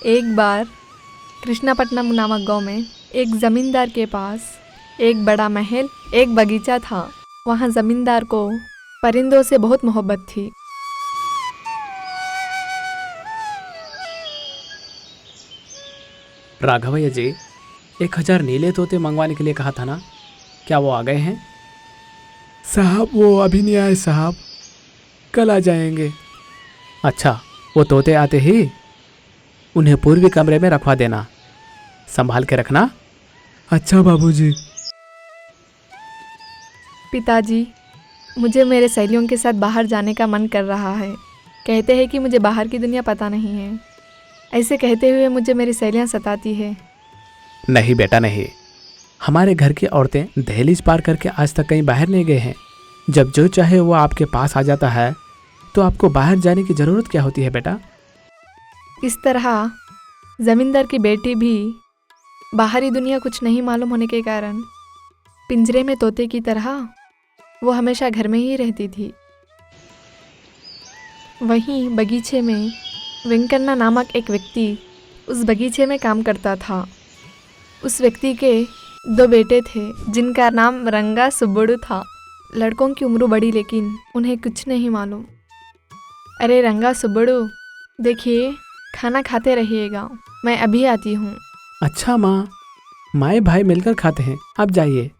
एक बार कृष्णापट्टनम नामक गांव में एक ज़मींदार के पास एक बड़ा महल, एक बगीचा था। वहाँ ज़मींदार को परिंदों से बहुत मोहब्बत थी। राघवैया जी, 1000 नीले तोते मंगवाने के लिए कहा था ना, क्या वो आ गए हैं? साहब वो अभी नहीं आए साहब, कल आ जाएंगे। अच्छा, वो तोते आते ही उन्हें पूर्वी कमरे में रखवा देना, संभाल के रखना। अच्छा बाबूजी। पिताजी, मुझे मेरे सहेलियों के साथ बाहर जाने का मन कर रहा है। कहते हैं कि मुझे बाहर की दुनिया पता नहीं है। ऐसे कहते हुए मुझे मेरी सहेलियाँ सताती है। नहीं बेटा नहीं, हमारे घर की औरतें दहलीज पार करके आज तक कहीं बाहर नहीं गए हैं। जब जो चाहे वो आपके पास आ जाता है, तो आपको बाहर जाने की ज़रूरत क्या होती है बेटा? इस तरह ज़मींदार की बेटी भी बाहरी दुनिया कुछ नहीं मालूम होने के कारण पिंजरे में तोते की तरह वो हमेशा घर में ही रहती थी। वहीं बगीचे में वेंकन्ना नामक एक व्यक्ति उस बगीचे में काम करता था। उस व्यक्ति के 2 बेटे थे जिनका नाम रंगा सुब्बड़ू था। लड़कों की उम्र बड़ी, लेकिन उन्हें कुछ नहीं मालूम। अरे रंगा सुब्बड़ू, देखिए खाना खाते रहिएगा, मैं अभी आती हूँ। अच्छा माँ, माए भाई मिलकर खाते हैं, आप जाइए।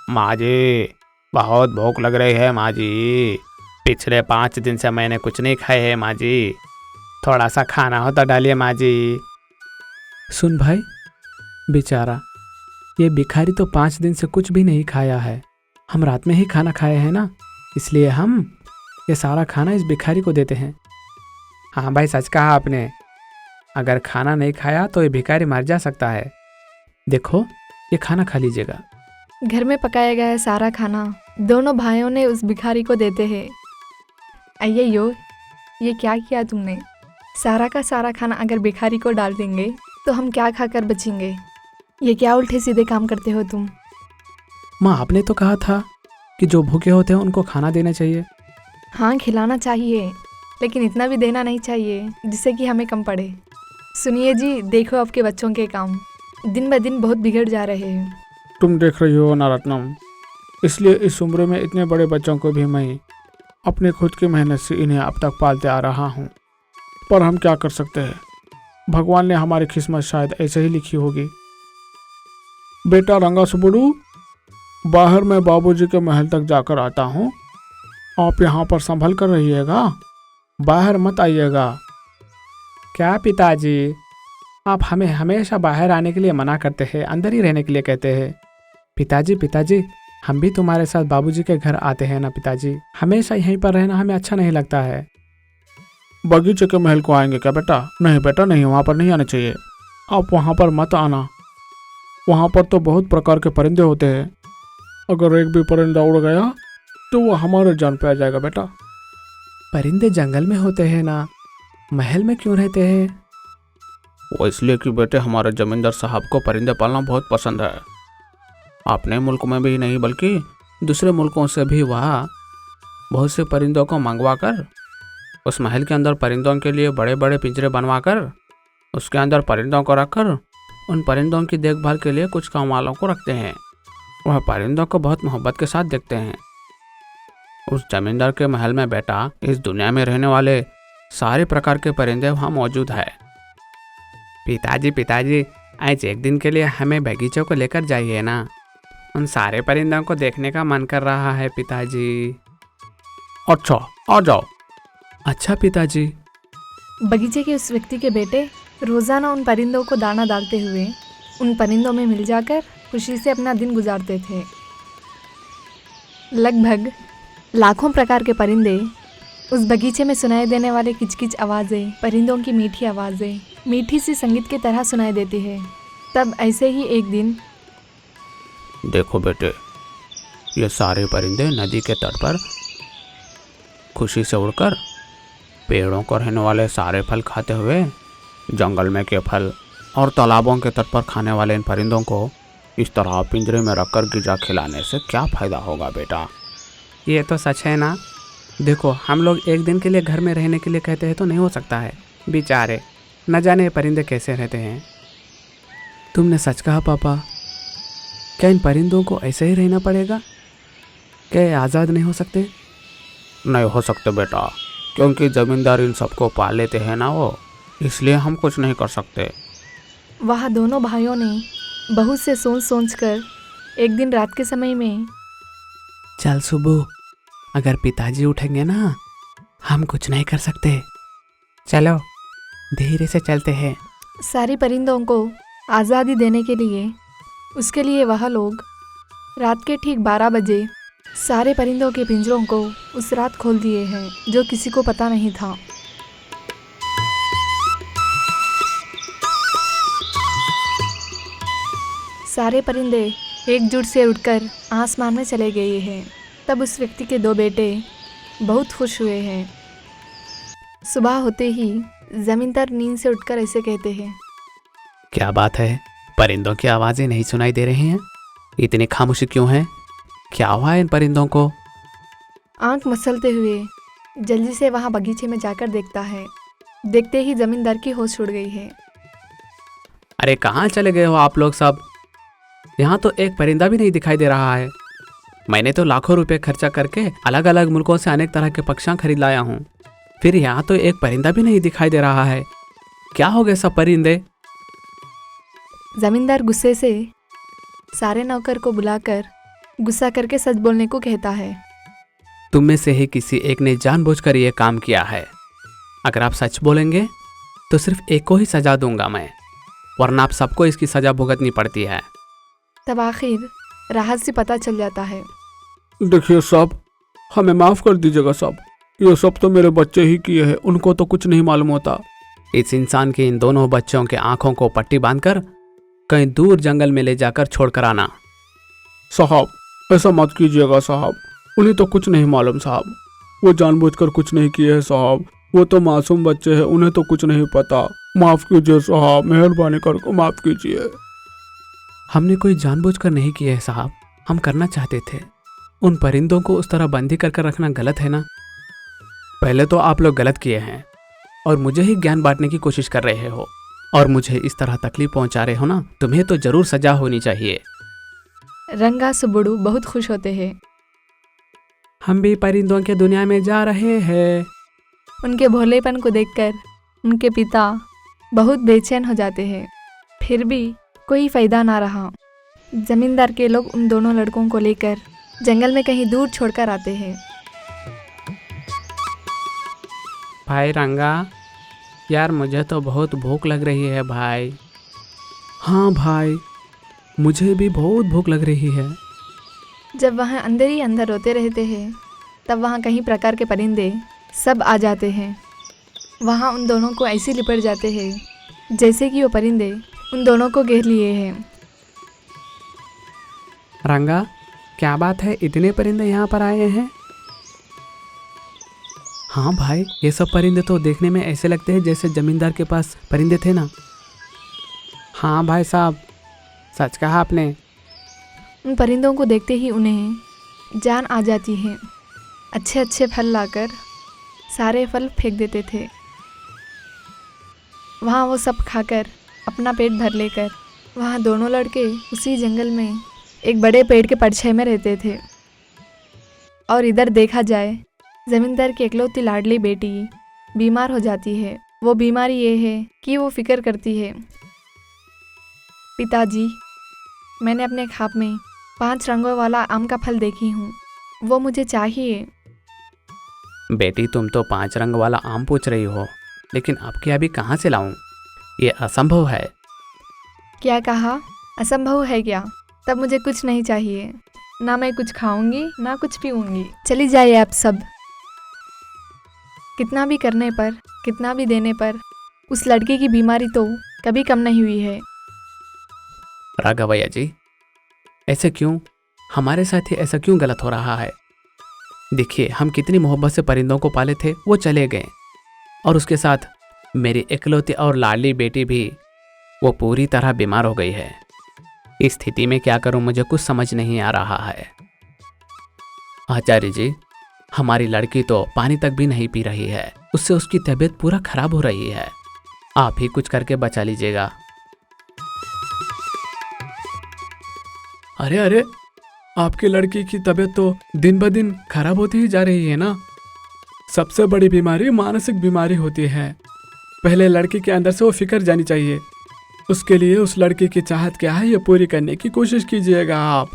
माँ जी, बहुत भूख लग रही है माँ जी। पिछले 5 दिन से मैंने कुछ नहीं खाए है माँ जी, थोड़ा सा खाना हो तो डालिए माँ जी। सुन भाई, बेचारा ये भिखारी तो 5 दिन से कुछ भी नहीं खाया है। हम रात में ही खाना खाए हैं ना, इसलिए हम ये सारा खाना इस भिखारी को देते हैं। हाँ भाई, सच कहा आपने। अगर खाना नहीं खाया तो ये भिखारी मर जा सकता है। देखो, ये खाना खा लीजिएगा। घर में पकाया गया सारा खाना दोनों भाइयों ने उस भिखारी को देते हैं। अय्यो, ये क्या किया तुमने? सारा का सारा खाना अगर भिखारी को डाल देंगे तो हम क्या खाकर बचेंगे? ये क्या उल्टे सीधे काम करते हो तुम? माँ, आपने तो कहा था कि जो भूखे होते हैं उनको खाना देना चाहिए। हाँ, खिलाना चाहिए, लेकिन इतना भी देना नहीं चाहिए जिससे कि हमें कम पड़े। सुनिए जी, देखो आपके बच्चों के काम दिन ब दिन बहुत बिगड़ जा रहे हैं। तुम देख रही हो ना रत्नम, इसलिए इस उम्र में इतने बड़े बच्चों को भी मैं अपने खुद की मेहनत से इन्हें अब तक पालते आ रहा हूँ। पर हम क्या कर सकते हैं, भगवान ने हमारी किस्मत शायद ऐसे ही लिखी होगी। बेटा रंगा सुबड़ू, बाहर मैं बाबूजी के महल तक जाकर आता हूँ, आप यहाँ पर संभल कर रहिएगा, बाहर मत आइएगा। क्या पिताजी, आप हमें हमेशा बाहर आने के लिए मना करते हैं, अंदर ही रहने के लिए कहते हैं। पिताजी, हम भी तुम्हारे साथ बाबूजी के घर आते हैं ना पिताजी। हमेशा यहीं पर रहना हमें अच्छा नहीं लगता है। बगीचे के महल को आएंगे क्या बेटा? नहीं बेटा नहीं, वहाँ पर नहीं आना चाहिए। आप वहाँ पर मत आना, वहाँ पर तो बहुत प्रकार के परिंदे होते हैं। अगर एक भी परिंदा उड़ गया तो वो हमारे जान पे आ जाएगा बेटा। परिंदे जंगल में होते हैं ना, महल में क्यों रहते हैं? वो इसलिए कि बेटे हमारे जमींदार साहब को परिंदे पालना बहुत पसंद है। अपने मुल्क में भी नहीं बल्कि दूसरे मुल्कों से भी वह बहुत से परिंदों को मंगवा कर उस महल के अंदर परिंदों के लिए बड़े बड़े पिंजरे बनवा कर उसके अंदर परिंदों को रखकर उन परिंदों की देखभाल के लिए कुछ काम वालों को रखते हैं। वह परिंदों को बहुत मोहब्बत के साथ देखते हैं। उस जमींदार के महल में बेटा इस दुनिया में रहने वाले सारे प्रकार के परिंदे वहाँ मौजूद है। पिताजी, आज एक दिन के लिए हमें बगीचों को लेकर जाइए ना, उन सारे परिंदों को देखने का मन कर रहा है पिताजी। अच्छा, आ जाओ। अच्छा पिताजी। बगीचे के उस व्यक्ति के बेटे रोज़ाना उन परिंदों को दाना डालते हुए उन परिंदों में मिल जाकर खुशी से अपना दिन गुजारते थे। लगभग लाखों प्रकार के परिंदे उस बगीचे में सुनाई देने वाले किचकिच आवाज़ें, परिंदों की मीठी आवाज़ें मीठी सी संगीत की तरह सुनाई देती है। तब ऐसे ही एक दिन, देखो बेटे, ये सारे परिंदे नदी के तट पर खुशी से उड़कर पेड़ों को रहने वाले सारे फल खाते हुए जंगल में के फल और तालाबों के तट पर खाने वाले इन परिंदों को इस तरह पिंजरे में रखकर गिजा खिलाने से क्या फ़ायदा होगा बेटा? ये तो सच है ना। देखो, हम लोग एक दिन के लिए घर में रहने के लिए कहते हैं तो नहीं हो सकता है। बेचारे न जाने परिंदे कैसे रहते हैं। तुमने सच कहा पापा। क्या इन परिंदों को ऐसे ही रहना पड़ेगा? क्या ये आज़ाद नहीं हो सकते? नहीं हो सकते बेटा, क्योंकि ज़मींदार इन सबको पाल लेते हैं ना वो, इसलिए हम कुछ नहीं कर सकते। वह दोनों भाइयों ने बहुत से सोच कर एक दिन रात के समय में, चल सुबह, अगर पिताजी उठेंगे ना, हम कुछ नहीं कर सकते। चलो धीरे से चलते हैं। सारे परिंदों को आज़ादी देने के लिए, उसके लिए वह लोग रात के ठीक 12 बजे सारे परिंदों के पिंजरों को उस रात खोल दिए हैं, जो किसी को पता नहीं था। सारे परिंदे एकजुट से उड़कर आसमान में चले गए हैं। तब उस व्यक्ति के 2 बेटे बहुत खुश हुए हैं। सुबह होते ही जमींदार नींद से उठकर ऐसे कहते हैं, क्या बात है, परिंदों की आवाज़ें नहीं सुनाई दे रही हैं? इतनी खामोशी क्यों है? क्या हुआ है इन परिंदों को? आंख मसलते हुए जल्दी से वहाँ बगीचे में जाकर देखता है। देखते ही जमींदार की होश उड़ गई है। अरे कहाँ चले गए हो आप लोग सब? यहाँ तो एक परिंदा भी नहीं दिखाई दे रहा है। मैंने तो लाखों रुपए खर्चा करके अलग अलग मुल्कों से अनेक तरह के पक्षियाँ खरीद लाया हूँ, फिर यहाँ तो एक परिंदा भी नहीं दिखाई दे रहा है। क्या हो गए सब परिंदे? जमींदार गुस्से से सारे नौकर को बुलाकर गुस्सा करके सच बोलने को कहता है। तुम में से ही किसी एक ने जानबूझकर ये काम किया है। अगर आप सच बोलेंगे तो सिर्फ एक को ही सजा दूंगा मैं, वरना आप सबको इसकी सजा भुगतनी पड़ती है। तब आखिर रहस्य पता चल जाता है। देखिए साहब, हमें माफ़ कर दीजिएगा साहब, ये सब तो मेरे बच्चे ही किए हैं, उनको तो कुछ नहीं मालूम होता। इस इंसान के इन दोनों बच्चों के आंखों को पट्टी बांधकर कहीं दूर जंगल में ले जाकर छोड़ कर आना। साहब ऐसा मत कीजिएगा साहब, उन्हें तो कुछ नहीं मालूम साहब, वो जानबूझकर कुछ नहीं किए हैं साहब, वो तो मासूम बच्चे हैं, उन्हें तो कुछ नहीं पता। माफ़ कीजिए साहब, मेहरबानी करके माफ़ कीजिए। हमने कोई जानबूझकर नहीं किया है साहब, हम करना चाहते थे। उन परिंदों को उस तरह बंदी कर रखना गलत है ना। पहले तो आप लोग गलत किए हैं और मुझे ही ज्ञान बांटने की कोशिश कर रहे हो, और मुझे इस तरह तकलीफ पहुंचा रहे हो ना, तुम्हें तो जरूर सजा होनी चाहिए। रंगा सुबुडू बहुत खुश होते हैं। हम भी परिंदों के दुनिया में जा रहे हैं। उनके भोलेपन को देखकर उनके पिता बहुत बेचैन हो जाते हैं। फिर भी कोई फायदा ना रहा। जमींदार के लोग उन दोनों लड़कों को लेकर जंगल में कहीं दूर छोड़कर आते हैं। भाई रंगा, यार मुझे तो बहुत भूख लग रही है भाई। हाँ भाई, मुझे भी बहुत भूख लग रही है। जब वहाँ अंदर ही अंदर रोते रहते हैं, तब वहाँ कई प्रकार के परिंदे सब आ जाते हैं। वहाँ उन दोनों को ऐसे लिपट जाते हैं जैसे कि वो परिंदे उन दोनों को घेर लिए हैं। रंगा, क्या बात है, इतने परिंदे यहाँ पर आए हैं? हाँ भाई, ये सब परिंदे तो देखने में ऐसे लगते हैं जैसे जमींदार के पास परिंदे थे ना। हाँ भाई साहब, सच कहा आपने। उन परिंदों को देखते ही उन्हें जान आ जाती है। अच्छे अच्छे फल लाकर सारे फल फेंक देते थे। वहाँ वो सब खाकर अपना पेट भर लेकर वहाँ दोनों लड़के उसी जंगल में एक बड़े पेड़ के परछाई में रहते थे। और इधर देखा जाए, जमींदार की इकलौती लाडली बेटी बीमार हो जाती है। वो बीमारी ये है कि वो फिक्र करती है, पिताजी, मैंने अपने ख्वाब में 5 रंगों वाला आम का फल देखी हूँ, वो मुझे चाहिए। बेटी, तुम तो 5 रंग वाला आम पूछ रही हो, लेकिन आपके अभी कहाँ से लाऊं? ये असंभव है। क्या कहा? असंभव है क्या? तब मुझे कुछ नहीं चाहिए, ना मैं कुछ खाऊंगी ना कुछ पीऊंगी। चली जाइए आप सब। कितना भी करने पर, कितना भी देने पर उस लड़के की बीमारी तो कभी कम नहीं हुई है। राघव भैया जी, ऐसे क्यों? हमारे साथ ही ऐसा क्यों गलत हो रहा है? देखिए, हम कितनी मोहब्बत से परिंदों को पाले थे, वो चले गए, और उसके साथ मेरी इकलौती और लाडली बेटी भी वो पूरी तरह बीमार हो गई है। इस स्थिति में क्या करूं, मुझे कुछ समझ नहीं आ रहा है। आचार्य जी, हमारी लड़की तो पानी तक भी नहीं पी रही है, उससे उसकी तबीयत पूरा खराब हो रही है। आप ही कुछ करके बचा लीजिएगा। अरे अरे, आपकी लड़की की तबीयत तो दिन ब दिन खराब होती ही जा रही है ना। सबसे बड़ी बीमारी मानसिक बीमारी होती है। पहले लड़की के अंदर से वो फिक्र जानी चाहिए। उसके लिए उस लड़की की चाहत क्या है ये पूरी करने की कोशिश कीजिएगा आप।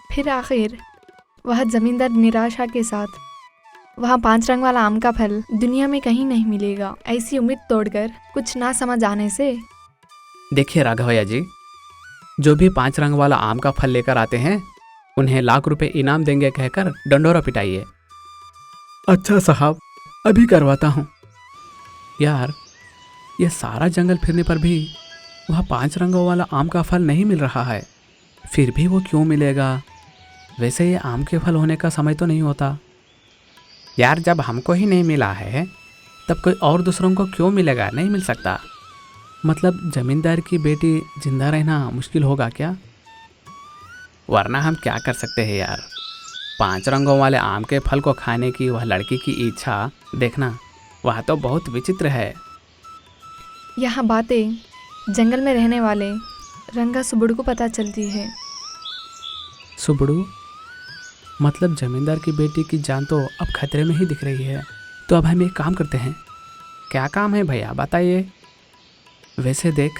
फिर आखिर वह जमींदार निराशा के साथ वहाँ 5 रंग वाला आम का फल दुनिया में कहीं नहीं मिलेगा ऐसी उम्मीद तोड़कर कुछ ना समझ आने से, देखिए राघवैया जी, जो भी 5 रंग वाला आम का फल लेकर आते हैं उन्हें लाख रुपए इनाम देंगे कहकर डंडोरा पिटाइए। अच्छा साहब, अभी करवाता हूँ। यार, यह सारा जंगल फिरने पर भी वह 5 रंगों वाला आम का फल नहीं मिल रहा है। फिर भी वो क्यों मिलेगा? वैसे ये आम के फल होने का समय तो नहीं होता। यार, जब हमको ही नहीं मिला है तब कोई और दूसरों को क्यों मिलेगा? नहीं मिल सकता। मतलब जमींदार की बेटी जिंदा रहना मुश्किल होगा क्या? वरना हम क्या कर सकते हैं यार। 5 रंगों वाले आम के फल को खाने की वह लड़की की इच्छा देखना, वह तो बहुत विचित्र है। यह बातें जंगल में रहने वाले रंगा सुबड़ू को पता चलती है। सुबड़ू? मतलब जमींदार की बेटी की जान तो अब खतरे में ही दिख रही है। तो अब हम एक काम करते हैं। क्या काम है भैया, बताइए। वैसे देख,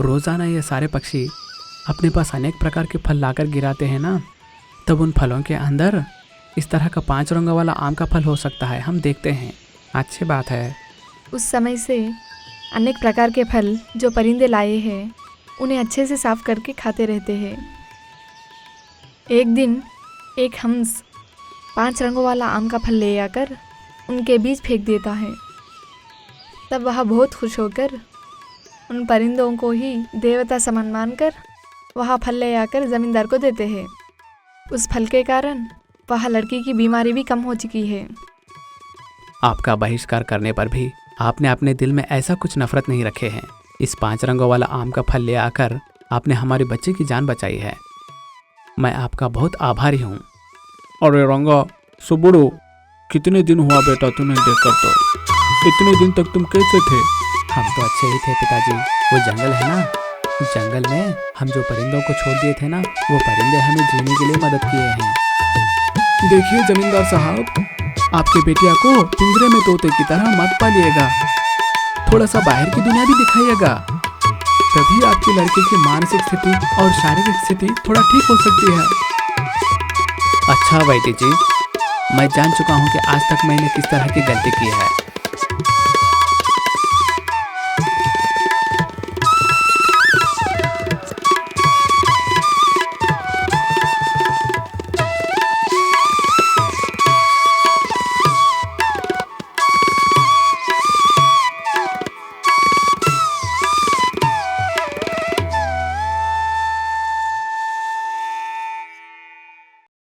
रोज़ाना ये सारे पक्षी अपने पास अनेक प्रकार के फल लाकर गिराते हैं ना, तब उन फलों के अंदर इस तरह का 5 रंगों वाला आम का फल हो सकता है। हम देखते हैं। अच्छी बात है। उस समय से अनेक प्रकार के फल जो परिंदे लाए हैं उन्हें अच्छे से साफ करके खाते रहते हैं। एक दिन एक हंस 5 रंगों वाला आम का फल ले आकर उनके बीच फेंक देता है। तब वह बहुत खुश होकर उन परिंदों को ही देवता समान मानकर वह फल ले आकर ज़मींदार को देते हैं। उस फल के कारण वह लड़की की बीमारी भी कम हो चुकी है। आपका बहिष्कार करने पर भी आपने अपने दिल में ऐसा कुछ नफरत नहीं रखे हैं। इस 5 रंगों वाला आम का फल ले आकर आपने हमारे बच्चे की जान बचाई है। मैं आपका बहुत आभारी हूँ। अरे रंगा सुबड़ू, कितने दिन हुआ बेटा तुम्हें देखकर? तो इतने दिन तक तुम कैसे थे? हम तो अच्छे ही थे पिताजी। वो जंगल है ना, उस जंगल में हम जो परिंदों को छोड़ दिए थे ना, वो परिंदे हमें जीने के लिए मदद किए हैं। देखिए जमींदार साहब, आपके बेटिया को पिंजरे में तोते की तरह मत पालिएगा। थोड़ा सा बाहर की दुनिया भी दिखाइएगा, तभी आपकी लड़की की मानसिक स्थिति और शारीरिक स्थिति थोड़ा ठीक हो सकती है। अच्छा बेटी जी, मैं जान चुका हूँ कि आज तक मैंने किस तरह की गलती की है।